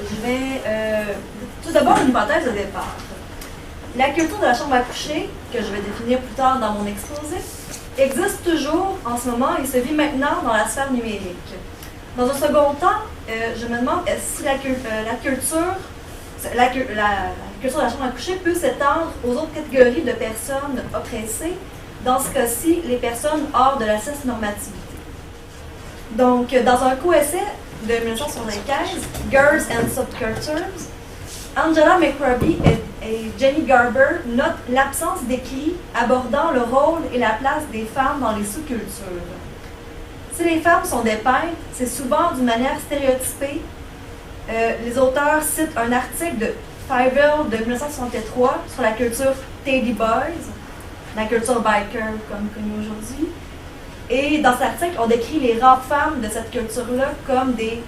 Je vais tout d'abord une hypothèse de départ. La culture de la chambre à coucher, que je vais définir plus tard dans mon exposé, existe toujours en ce moment et se vit maintenant dans la sphère numérique. Dans un second temps, je me demande si la culture de la chambre à coucher peut s'étendre aux autres catégories de personnes oppressées, dans ce cas-ci, les personnes hors de la cis-normativité. Donc, dans un co-essai de 1975, Girls and Subcultures, Angela McRobbie et Jenny Garber notent l'absence d'écrits abordant le rôle et la place des femmes dans les sous-cultures. Si les femmes sont dépeintes, c'est souvent d'une manière stéréotypée. Les auteurs citent un article de Fievel de 1963 sur la culture Teddy Boys, la culture biker comme connue aujourd'hui. Et dans cet article, on décrit les rares femmes de cette culture-là comme des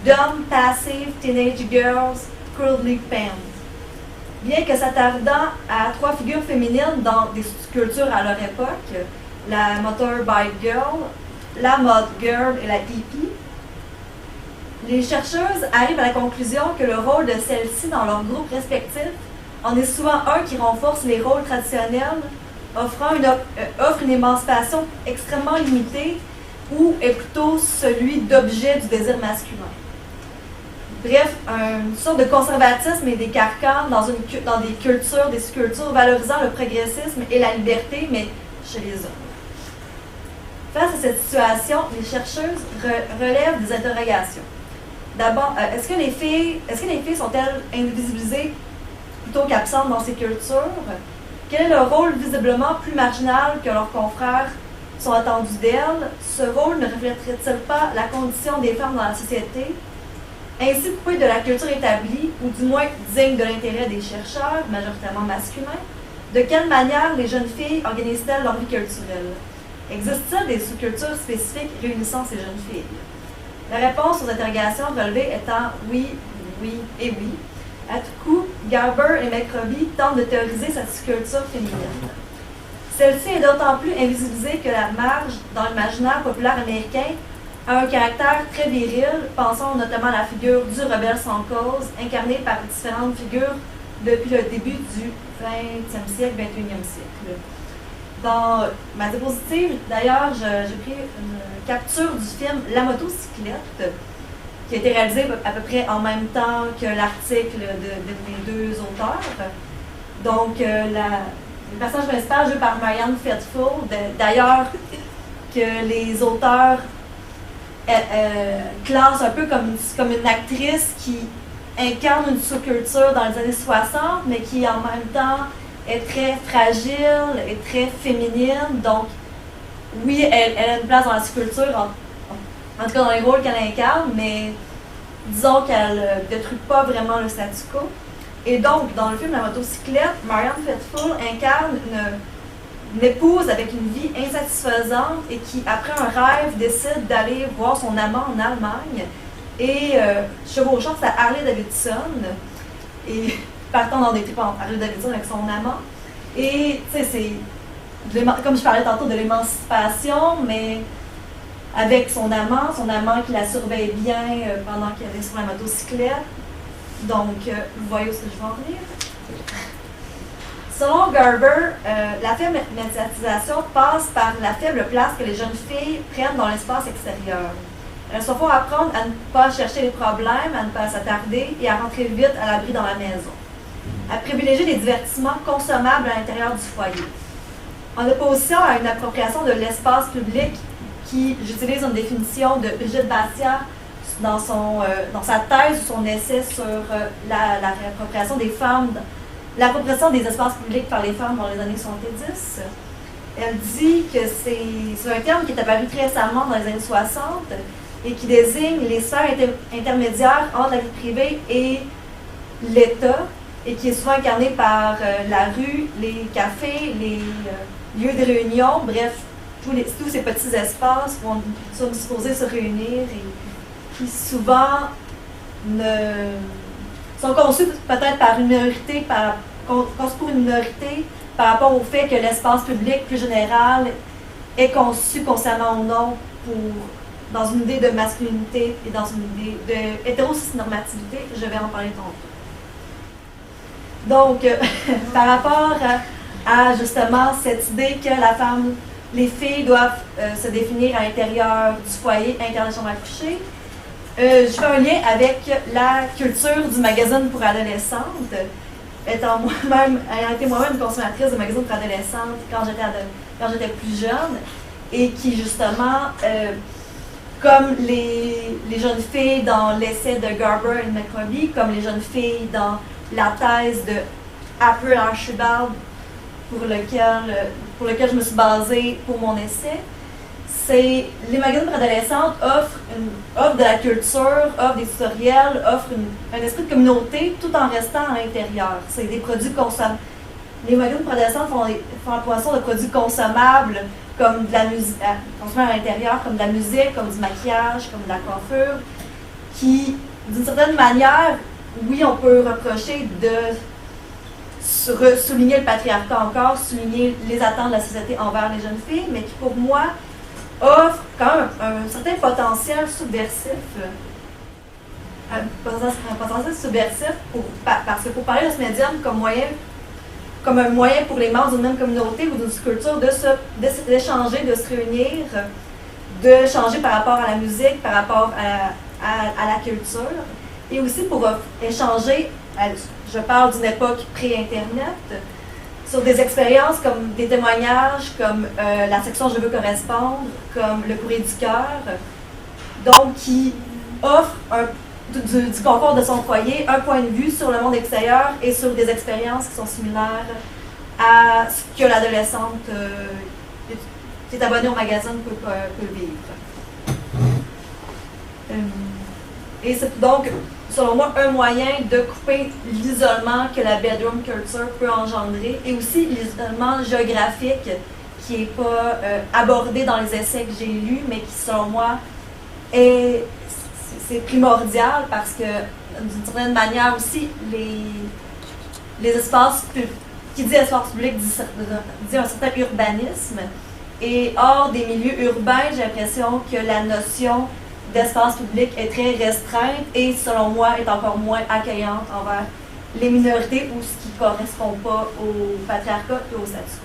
dumb, passive teenage girls, curly pants. Bien que s'attardant à trois figures féminines dans des cultures à leur époque, la motorbike girl, la mod girl et la hippie, les chercheuses arrivent à la conclusion que le rôle de celles-ci dans leurs groupes respectifs en est souvent un qui renforce les rôles traditionnels, offre une émancipation extrêmement limitée ou est plutôt celui d'objet du désir masculin. Bref, une sorte de conservatisme et des carcans dans des cultures, des sous-cultures valorisant le progressisme et la liberté, mais chez les hommes. Face à cette situation, les chercheuses relèvent des interrogations. D'abord, est-ce que les filles sont-elles invisibilisées plutôt qu'absentes dans ces cultures? Quel est leur rôle visiblement plus marginal que leurs confrères sont attendus d'elles? Ce rôle ne reflèterait-il pas la condition des femmes dans la société? Ainsi coupées de la culture établie, ou du moins digne de l'intérêt des chercheurs, majoritairement masculins, de quelle manière les jeunes filles organisent-elles leur vie culturelle? Existe-t-il des sous-cultures spécifiques réunissant ces jeunes filles? La réponse aux interrogations relevées étant oui, oui et oui. À tout coup, Garber et McRobbie tentent de théoriser cette sous-culture féminine. Celle-ci est d'autant plus invisibilisée que la marge dans l'imaginaire populaire américain a un caractère très viril, pensons notamment à la figure du rebelle sans cause, incarnée par différentes figures depuis le début du 20e siècle, 21e siècle. Dans ma diapositive, d'ailleurs, j'ai pris une capture du film La motocyclette, qui a été réalisé à peu près en même temps que l'article de mes deux auteurs. Donc, le personnage principal joué par Marianne Faithfull, d'ailleurs, que les auteurs classent un peu comme une actrice qui incarne une sous-culture dans les années 60, mais qui en même temps est très fragile et très féminine. Donc, oui, elle a une place dans la sous-culture, en tout cas dans les rôles qu'elle incarne, mais disons qu'elle ne détruit pas vraiment le statu quo. Et donc, dans le film La motocyclette, Marianne Faithfull incarne une épouse avec une vie insatisfaisante et qui, après un rêve, décide d'aller voir son amant en Allemagne et chevauchant sa Harley-Davidson et partant dans des tripes en Harley-Davidson avec son amant. Et, tu sais, c'est, comme je parlais tantôt de l'émancipation, mais avec son amant qui la surveille bien pendant qu'elle est sur la motocyclette. Donc, vous voyez où est-ce que je vais en venir. Selon Garber, la faible médiatisation passe par la faible place que les jeunes filles prennent dans l'espace extérieur. Elles se font apprendre à ne pas chercher les problèmes, à ne pas s'attarder et à rentrer vite à l'abri dans la maison. À privilégier des divertissements consommables à l'intérieur du foyer. En opposition à une appropriation de l'espace public qui, j'utilise une définition de Brigitte Bastia dans sa thèse ou son essai sur la réappropriation des femmes, l'appropriation des espaces publics par les femmes dans les années 70. Elle dit que c'est un terme qui est apparu très récemment dans les années 60 et qui désigne les sphères intermédiaires entre la vie privée et l'État et qui est souvent incarné par la rue, les cafés, les lieux de réunion, bref, tous ces petits espaces où on sont disposés se réunir et qui souvent sont conçus peut-être par une minorité, conçus pour une minorité par rapport au fait que l'espace public plus général est conçu consciemment ou non pour dans une idée de masculinité et dans une idée de hétérocisnormativité. Je vais en parler tantôt. Donc, par rapport à justement cette idée que la femme, les filles doivent se définir à l'intérieur du foyer, à l'intérieur de la chambre à coucher, je fais un lien avec la culture du magazine pour adolescentes. Ayant été moi-même consommatrice de magazines pour adolescentes quand j'étais plus jeune, et qui justement, comme les jeunes filles dans l'essai de Garber et McCoby, comme les jeunes filles dans la thèse de Apple Archibald, pour lequel je me suis basée pour mon essai, c'est les magazines pour adolescentes offrent de la culture, offrent des tutoriels, offrent un esprit de communauté tout en restant à l'intérieur. C'est des produits consommables. Les magazines pour adolescentes font la promotion de produits consommables comme de la musique, consommables à l'intérieur, comme de la musique, comme du maquillage, comme de la coiffure, qui, d'une certaine manière, oui, on peut reprocher de souligner le patriarcat encore, souligner les attentes de la société envers les jeunes filles, mais qui, pour moi, offre quand même un certain potentiel subversif. Parce que pour parler de ce médium comme un moyen pour les membres d'une même communauté ou d'une culture d'échanger, de se réunir, de changer par rapport à la musique, par rapport à la culture, et aussi pour échanger, je parle d'une époque pré-Internet, sur des expériences comme des témoignages, comme la section Je veux correspondre, comme le courrier du cœur, donc qui offre du confort de son foyer, un point de vue sur le monde extérieur et sur des expériences qui sont similaires à ce que l'adolescente qui est abonnée au magazine peut vivre. Et c'est donc, selon moi, un moyen de couper l'isolement que la bedroom culture peut engendrer et aussi l'isolement géographique qui n'est pas abordé dans les essais que j'ai lus, mais qui, selon moi, c'est primordial parce que, d'une certaine manière aussi, les espaces publics, qui dit espace public dit un certain urbanisme, et hors des milieux urbains, j'ai l'impression que la notion d'espace public est très restreinte et, selon moi, est encore moins accueillante envers les minorités ou ce qui ne correspond pas au patriarcat et au statu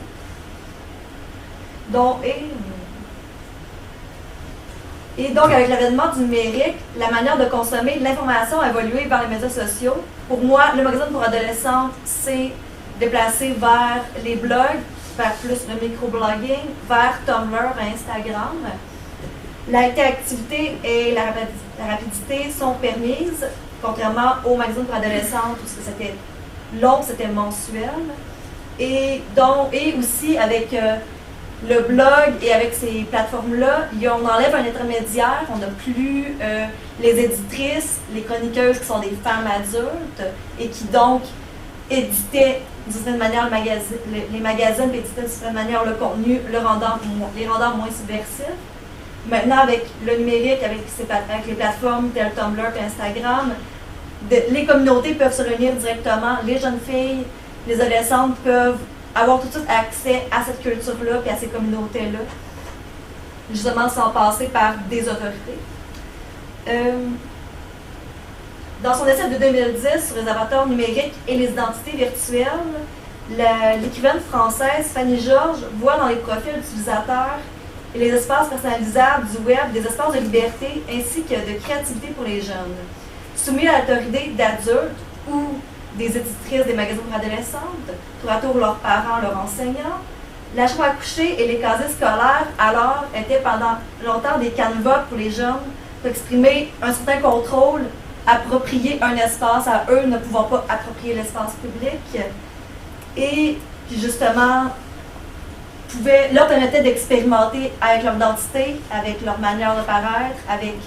quo. Et donc, avec l'avènement du numérique, la manière de consommer l'information a évolué vers les médias sociaux. Pour moi, le magazine pour adolescentes s'est déplacé vers les blogs, vers plus le microblogging, vers Tumblr et Instagram. L'interactivité et la rapidité sont permises, contrairement aux magazines pour adolescentes où c'était long, c'était mensuel. Et aussi avec le blog et avec ces plateformes-là, on enlève un intermédiaire, on n'a plus les éditrices, les chroniqueuses qui sont des femmes adultes et qui donc éditaient d'une certaine manière les magazines, éditaient d'une certaine manière le contenu, les rendant moins subversifs. Maintenant, avec le numérique, avec les plateformes telles Tumblr et Instagram, les communautés peuvent se réunir directement, les jeunes filles, les adolescentes peuvent avoir tout de suite accès à cette culture-là et à ces communautés-là, justement sans passer par des autorités. Dans son essai de 2010 sur les avatars numériques et les identités virtuelles, l'écrivaine française Fanny Georges voit dans les profils d'utilisateurs et les espaces personnalisables du web des espaces de liberté ainsi que de créativité pour les jeunes. Soumis à l'autorité d'adultes ou des éditrices des magazines pour adolescentes, tour à tour leurs parents, leurs enseignants, la chambre à coucher et les casiers scolaires, alors, étaient pendant longtemps des canevas pour les jeunes pour exprimer un certain contrôle, approprier un espace à eux, ne pouvant pas approprier l'espace public, et qui justement leur permettait d'expérimenter avec leur identité, avec leur manière de paraître, avec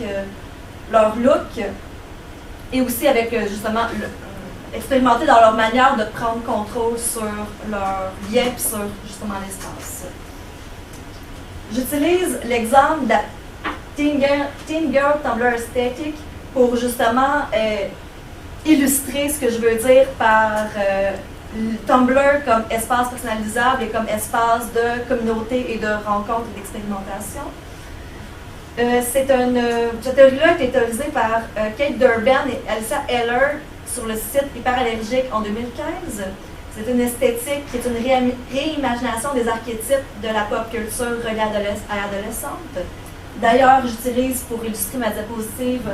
leur look, et aussi avec justement expérimenter dans leur manière de prendre contrôle sur leur bien et sur justement l'espace. J'utilise l'exemple de la Teen Girl Tumblr Aesthetic pour justement illustrer ce que je veux dire par Tumblr comme espace personnalisable et comme espace de communauté et de rencontre et d'expérimentation. Cette théorie-là a été théorisée par Kate Durban et Alyssa Heller sur le site Hyperallergique en 2015. C'est une esthétique qui est une réimagination des archétypes de la pop culture reliée à l'adolescente. D'ailleurs, j'utilise pour illustrer ma diapositive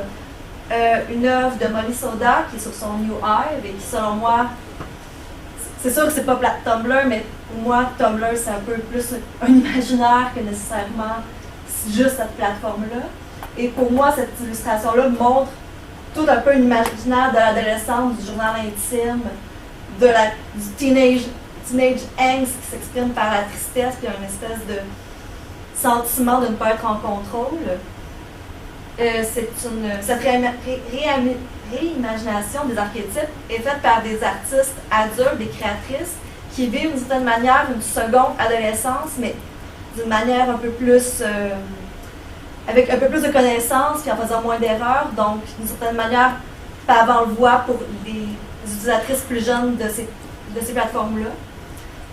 une œuvre de Molly Soda qui est sur son New Hive et qui, selon moi, c'est sûr que c'est pas Tumblr, mais pour moi, Tumblr, c'est un peu plus un imaginaire que nécessairement juste cette plateforme-là. Et pour moi, cette illustration-là montre tout un peu un imaginaire de l'adolescence, du journal intime, du teenage angst qui s'exprime par la tristesse, puis une espèce de sentiment de ne pas être en contrôle. Cette réimagination des archétypes est faite par des artistes adultes, des créatrices, qui vivent d'une certaine manière une seconde adolescence, mais d'une manière un peu plus, avec un peu plus de connaissances, puis en faisant moins d'erreurs, donc d'une certaine manière, pavant le voie pour les utilisatrices plus jeunes de ces plateformes-là,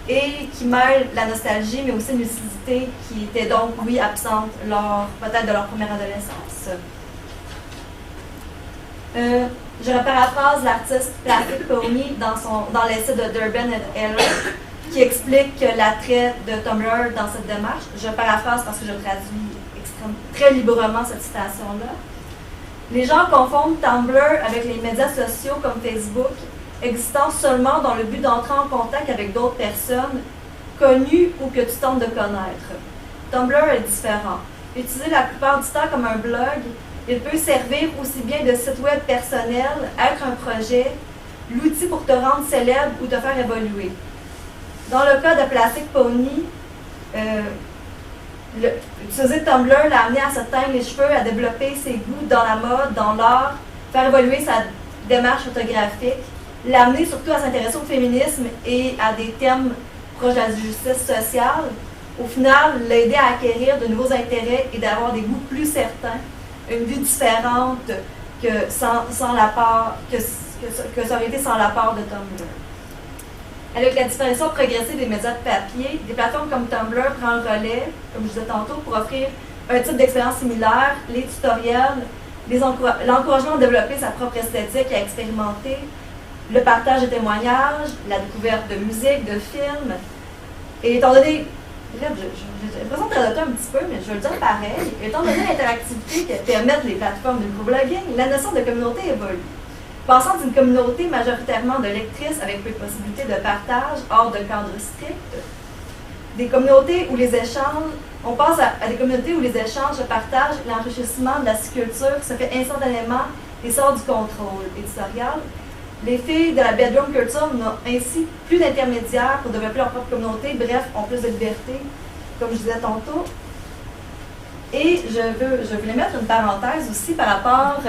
et qui mêlent la nostalgie, mais aussi une lucidité qui était donc, oui, absente peut-être de leur première adolescence. Je paraphrase l'artiste Plastic Pony dans l'essai de Durban et Heller, qui explique l'attrait de Tumblr dans cette démarche. Je paraphrase parce que je traduis très librement cette citation-là. Les gens confondent Tumblr avec les médias sociaux comme Facebook, existant seulement dans le but d'entrer en contact avec d'autres personnes connues ou que tu tentes de connaître. Tumblr est différent. Utilisé la plupart du temps comme un blog, il peut servir aussi bien de site web personnel, être un projet, l'outil pour te rendre célèbre ou te faire évoluer. Dans le cas de Plastic Pony, utiliser Tumblr l'a amené à se teindre les cheveux, à développer ses goûts dans la mode, dans l'art, faire évoluer sa démarche photographique, l'amener surtout à s'intéresser au féminisme et à des thèmes proches de la justice sociale. Au final, l'aider à acquérir de nouveaux intérêts et d'avoir des goûts plus certains, une vie différente que sans l'apport, que ça aurait été sans l'apport de Tumblr. Avec la disparition progressive des médias de papier, des plateformes comme Tumblr prennent le relais, comme je disais tantôt, pour offrir un type d'expérience similaire, les tutoriels, l'encouragement à développer sa propre esthétique et à expérimenter, le partage de témoignages, la découverte de musique, de films. Et étant donné, bref, j'ai l'impression de traduire un petit peu, mais je veux le dire pareil, étant donné l'interactivité que permettent les plateformes de microblogging, la notion de communauté évolue. Passant d'une communauté majoritairement de lectrices avec peu de possibilités de partage hors de cadre strict, des communautés où les échanges, on passe à des communautés où les échanges, le partage, l'enrichissement de la culture se fait instantanément et sort du contrôle éditorial. Les filles de la bedroom culture n'ont ainsi plus d'intermédiaires pour développer leur propre communauté, bref, ont plus de liberté, comme je disais tantôt. Et je voulais mettre une parenthèse aussi par rapport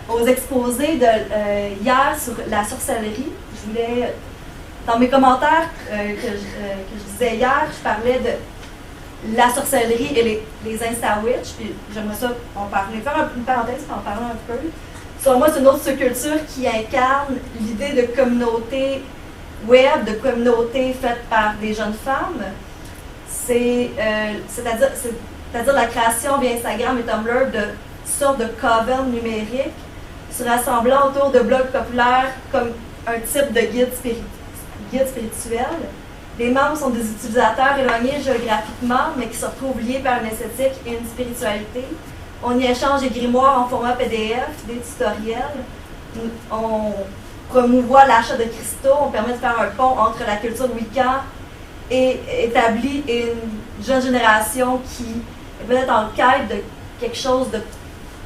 aux exposés de hier sur la sorcellerie. Je voulais, dans mes commentaires que je disais hier, je parlais de la sorcellerie et les Insta-Witch, puis j'aimerais ça faire une parenthèse pour en parler un peu. Selon moi, c'est une autre sous-culture qui incarne l'idée de communauté web, de communauté faite par des jeunes femmes. C'est-à-dire la création via Instagram et Tumblr de sortes de coven numériques se rassemblant autour de blogs populaires comme un type de guide spirituel. Les membres sont des utilisateurs éloignés géographiquement, mais qui se retrouvent liés par une esthétique et une spiritualité. On y échange des grimoires en format PDF, des tutoriels. On promouvoit l'achat de cristaux. On permet de faire un pont entre la culture Wiccan et établit une jeune génération qui est peut-être en quête de quelque chose de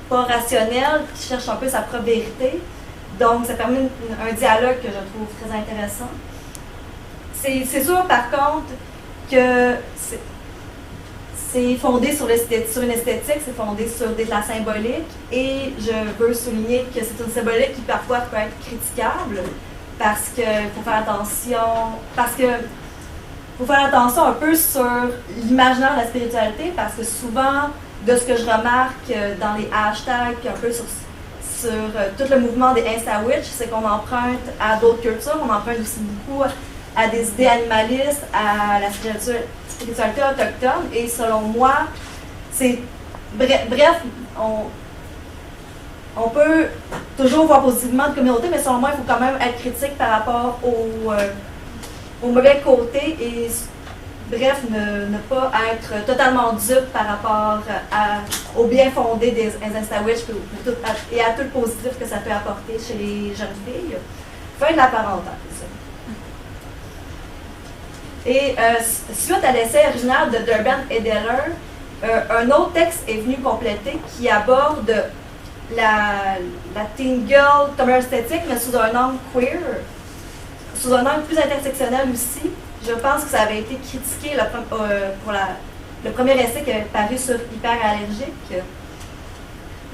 pas rationnel, qui cherche un peu sa propre vérité. Donc, ça permet un dialogue que je trouve très intéressant. C'est sûr, par contre, que c'est fondé sur une esthétique, c'est fondé sur de la symbolique, et je veux souligner que c'est une symbolique qui parfois peut être critiquable, parce qu'il faut faire attention un peu sur l'imaginaire de la spiritualité, parce que souvent, de ce que je remarque dans les hashtags, puis un peu sur tout le mouvement des Insta-Witch, c'est qu'on emprunte à d'autres cultures, on emprunte aussi beaucoup à des idées animalistes, à la spiritualité autochtone, et selon moi, c'est Bref, on peut toujours voir positivement de communauté, mais selon moi, il faut quand même être critique par rapport au mauvais côté et bref, ne pas être totalement dupe par rapport au bien fondé des InstaWitch et à tout le positif que ça peut apporter chez les jeunes filles. Fin de la parenthèse. Et suite à l'essai original de Durbin et Deller, un autre texte est venu compléter qui aborde la teen girl comme un esthétique, mais sous un angle queer, sous un angle plus intersectionnel aussi. Je pense que ça avait été critiqué pour le premier essai qui avait paru sur Hyperallergique.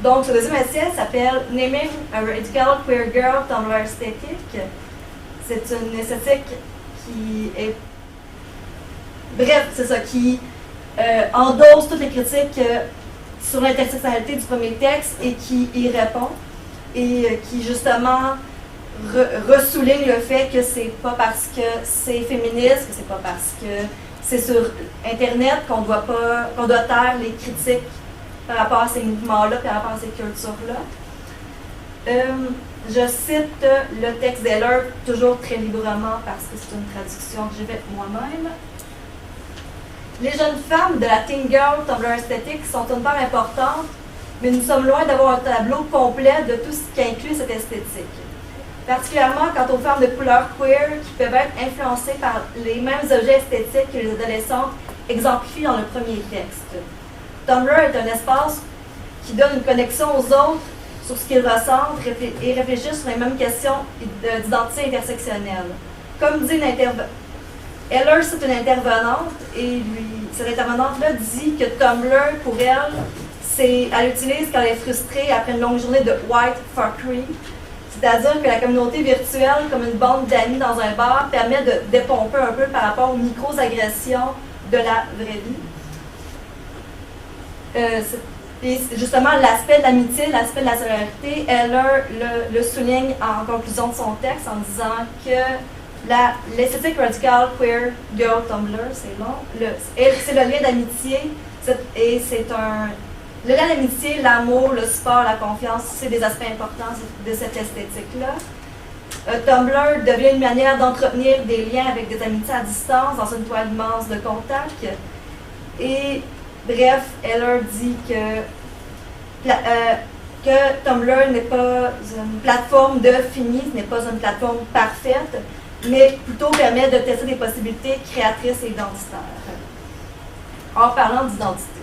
Donc, ce deuxième essai s'appelle Naming a Radical Queer Girl Tumblr Aesthetic. C'est une esthétique qui est. Bref, c'est ça, qui endosse toutes les critiques sur l'intersectionnalité du premier texte et qui y répond. Et qui, justement, ressouligne le fait que c'est pas parce que c'est féministe, que c'est pas parce que c'est sur Internet qu'on doit taire les critiques par rapport à ces mouvements-là, par rapport à ces cultures-là. Je cite le texte d'Heller toujours très librement parce que c'est une traduction que j'ai faite moi-même. Les jeunes femmes de la teen girl Tumblr esthétique sont une part importante, mais nous sommes loin d'avoir un tableau complet de tout ce qui inclut cette esthétique. Particulièrement quant aux femmes de couleur queer qui peuvent être influencées par les mêmes objets esthétiques que les adolescentes exemplifiés dans le premier texte. Tumblr est un espace qui donne une connexion aux autres sur ce qu'ils ressentent et réfléchissent sur les mêmes questions d'identité intersectionnelle. Comme dit Heller, c'est une intervenante et cette intervenante-là dit que Tumblr, pour elle utilise quand elle est frustrée après une longue journée de white fuckery. C'est-à-dire que la communauté virtuelle, comme une bande d'amis dans un bar, permet de dépomper un peu par rapport aux micro-agressions de la vraie vie. Et justement, l'aspect de l'amitié, l'aspect de la solidarité, Heller le souligne en conclusion de son texte en disant que l'esthétique radical queer girl Tumblr, c'est long, c'est le lien d'amitié et c'est le lien d'amitié, l'amour, le support, la confiance, c'est des aspects importants de cette esthétique-là. Tumblr devient une manière d'entretenir des liens avec des amitiés à distance dans une toile immense de contact. Et bref, Heller dit que Tumblr n'est pas une plateforme de fini, ce n'est pas une plateforme parfaite, mais plutôt permet de tester des possibilités créatrices et identitaires. En parlant d'identité.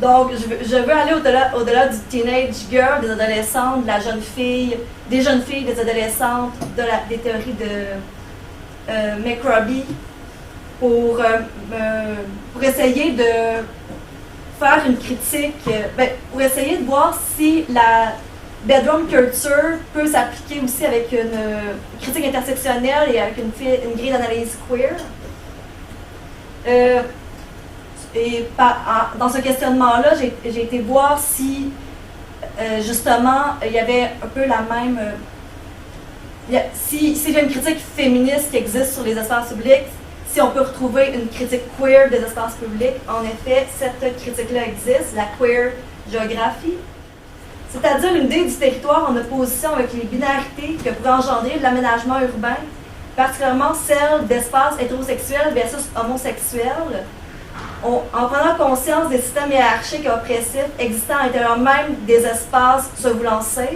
Donc, je veux aller au-delà du teenage girl, des adolescentes, de la jeune fille, des jeunes filles, des adolescentes, des théories de McRobbie, pour essayer de faire une critique, pour essayer de voir si la bedroom culture peut s'appliquer aussi avec une critique intersectionnelle et avec une grille d'analyse queer. Et dans ce questionnement-là, j'ai été voir si, justement, il y avait un peu la même... s'il y a une critique féministe qui existe sur les espaces publics, si on peut retrouver une critique queer des espaces publics, en effet, cette critique-là existe, la queer géographie. C'est-à-dire une idée du territoire en opposition avec les binarités que pourrait engendrer l'aménagement urbain, particulièrement celle d'espaces hétérosexuels versus homosexuels, en prenant conscience des systèmes hiérarchiques et oppressifs existant à l'intérieur même des espaces se voulant safe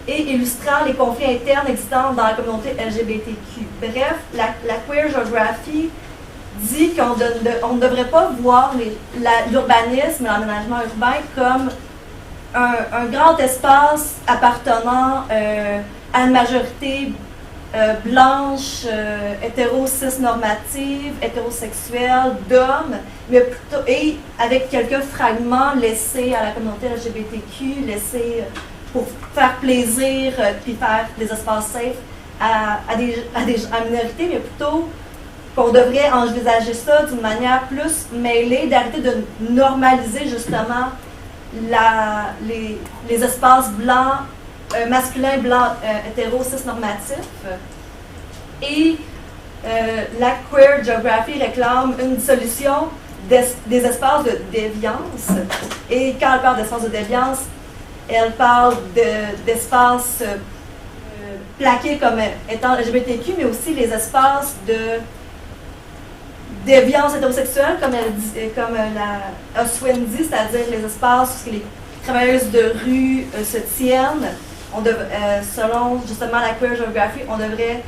et illustrant les conflits internes existants dans la communauté LGBTQ. Bref, la queer geography dit qu'on ne devrait pas voir l'urbanisme et l'aménagement urbain comme un grand espace appartenant à une majorité blanche, hétéro-cis-normative, hétérosexuelle, d'hommes, mais plutôt, et avec quelques fragments laissés à la communauté LGBTQ, laissés pour faire plaisir, puis faire des espaces safe à minorités, mais plutôt qu'on devrait envisager ça d'une manière plus mêlée, d'arrêter de normaliser justement les espaces blancs, masculins, blancs, hétéro, cis-normatifs. Et la queer geography réclame une solution des espaces de déviance. Et quand elle parle d'espace de déviance, elle parle d'espaces plaqués comme étant LGBTQ, mais aussi les espaces de déviance hétérosexuelle, comme Oswin dit, c'est-à-dire les espaces où les travailleuses de rue se tiennent. Selon justement la queer geography, on devrait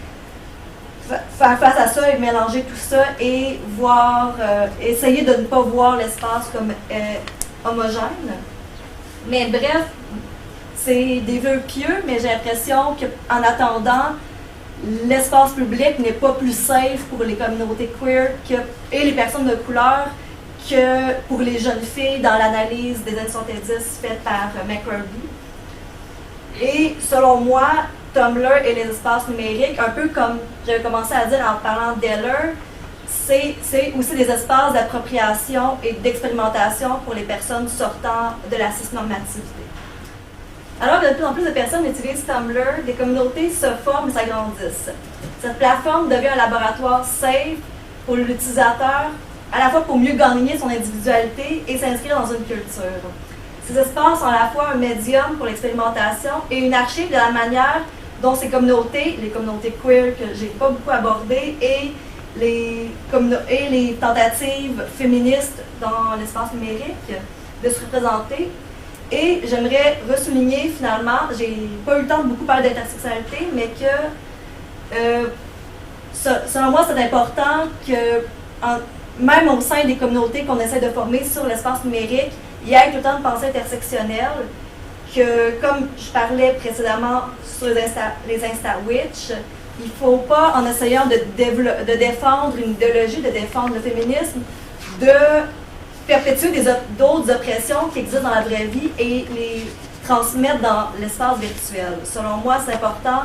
faire face à ça et mélanger tout ça et essayer de ne pas voir l'espace comme homogène. Mais bref, c'est des vœux pieux, mais j'ai l'impression qu'en attendant, l'espace public n'est pas plus safe pour les communautés queer et les personnes de couleur que pour les jeunes filles dans l'analyse des années 70 faite par McCurdy. Et selon moi, Tumblr et les espaces numériques, un peu comme j'avais commencé à dire en parlant d'Heller, c'est aussi des espaces d'appropriation et d'expérimentation pour les personnes sortant de la cisnormativité. Alors que de plus en plus de personnes utilisent Tumblr, des communautés se forment et s'agrandissent. Cette plateforme devient un laboratoire safe pour l'utilisateur, à la fois pour mieux gagner son individualité et s'inscrire dans une culture. Ces espaces sont à la fois un médium pour l'expérimentation et une archive de la manière dont ces communautés, les communautés queer que j'ai pas beaucoup abordées, et les tentatives féministes dans l'espace numérique de se représenter. Et j'aimerais ressouligner finalement, j'ai pas eu le temps de beaucoup parler d'intersectionnalité, mais que selon moi c'est important que même au sein des communautés qu'on essaie de former sur l'espace numérique, il y ait tout le temps de pensée intersectionnelle, que comme je parlais précédemment sur les Insta-Witch, il ne faut pas, en essayant de défendre une idéologie, de défendre le féminisme, de perpétuer d'autres oppressions qui existent dans la vraie vie et les transmettre dans l'espace virtuel. Selon moi, c'est important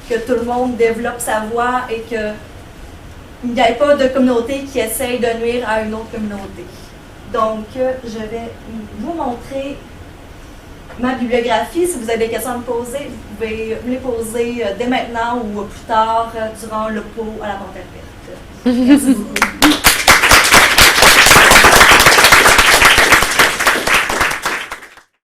que tout le monde développe sa voix et qu'il n'y ait pas de communauté qui essaye de nuire à une autre communauté. Donc, je vais vous montrer ma bibliographie. Si vous avez des questions à me poser, vous pouvez me les poser dès maintenant ou plus tard durant le pot à la panthère verte. Merci beaucoup.